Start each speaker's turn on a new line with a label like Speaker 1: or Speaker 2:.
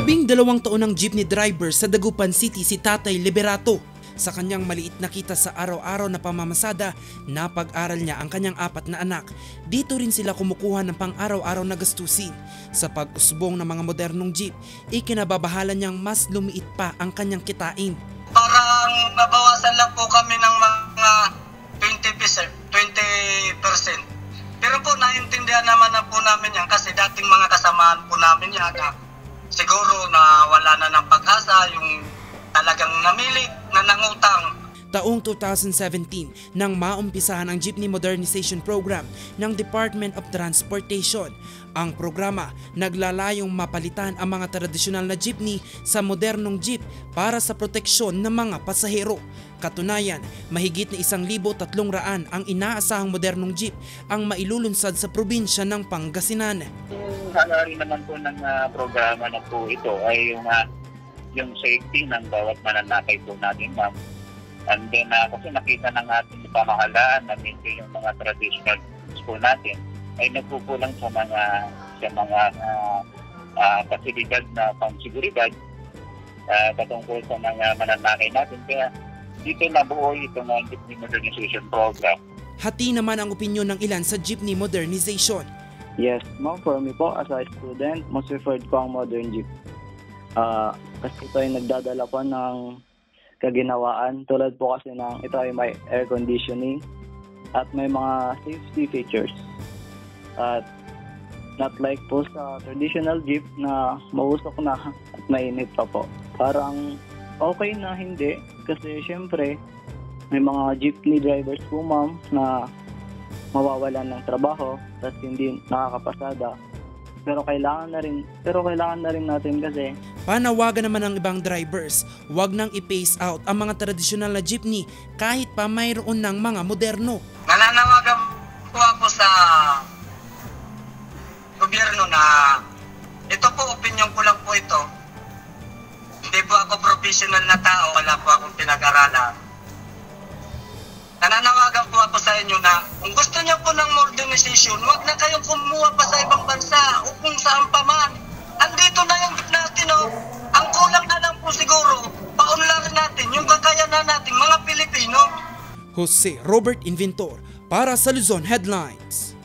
Speaker 1: 12 taon ng jeepney driver sa Dagupan City si Tatay Liberato. Sa kanyang maliit na kita sa araw-araw na pamamasada, napag-aral niya ang kanyang 4 na anak. Dito rin sila kumukuha ng pang-araw-araw na gastusin. Sa pag-usbong ng mga modernong jeep, ikinababahala niyang mas lumiit pa ang kanyang kitain.
Speaker 2: Parang nabawasan lang po kami ng mga 20%. Pero po naintindihan naman na po namin yan kasi dating mga kasamaan po namin yan na siguro na wala na ng pag-asa yung talagang namili na nangutang.
Speaker 1: Taong 2017 nang maumpisahan ang Jeepney Modernization Program ng Department of Transportation. Ang programa naglalayong mapalitan ang mga tradisyonal na jeepney sa modernong jeep para sa proteksyon ng mga pasahero. Katunayan, mahigit na 1,300 ang inaasahang modernong jeep ang mailulunsad sa probinsya ng Pangasinan.
Speaker 3: Yung hangarin naman po ng programa na po ito ay yung safety ng bawat mananakay po natin, ma'am. And then kasi nakita ng ating pamahalaan na medyo yung mga traditional po natin ay nagkukulang sa mga pasilidad na pangseguridad patungkol sa mga mananakay natin. Kaya dito nabuo itong Jeepney Modernization Program.
Speaker 1: Hati naman ang opinyon ng ilan sa Jeepney Modernization.
Speaker 4: Yes, ma'am, for me po as a student, most preferred ko ang modern jeep. Kasi ito ay nagdadala po ng kaginawaan. Tulad po kasi ng ito ay may air conditioning at may mga safety features. At not like po sa traditional jeep na mausok na at mainit pa po. Parang okay na hindi kasi syempre may mga jeepney drivers po, ma'am, na mawawalan ng trabaho at hindi nakakapasada. Pero kailangan na rin natin kasi.
Speaker 1: Panawagan naman ng ibang drivers, wag nang i-phase out ang mga tradisyonal na jeepney kahit pa mayroon ng mga moderno.
Speaker 2: Nananawagan po ako sa gobyerno na ito po, opinion ko lang po ito. Hindi po ako professional na tao, wala po akong pinag-aralan. Nananawagan po ako sa inyo na kung gusto niyo po ng modernization, huwag na kayong kumuha pa sa ibang bansa o kung saan pa man. Andito na yung jeep natin, oh. Ang kulang na lang po siguro, paunlarin natin yung kakayanan natin mga Pilipino.
Speaker 1: Jose Robert Inventor para sa Luzon Headlines.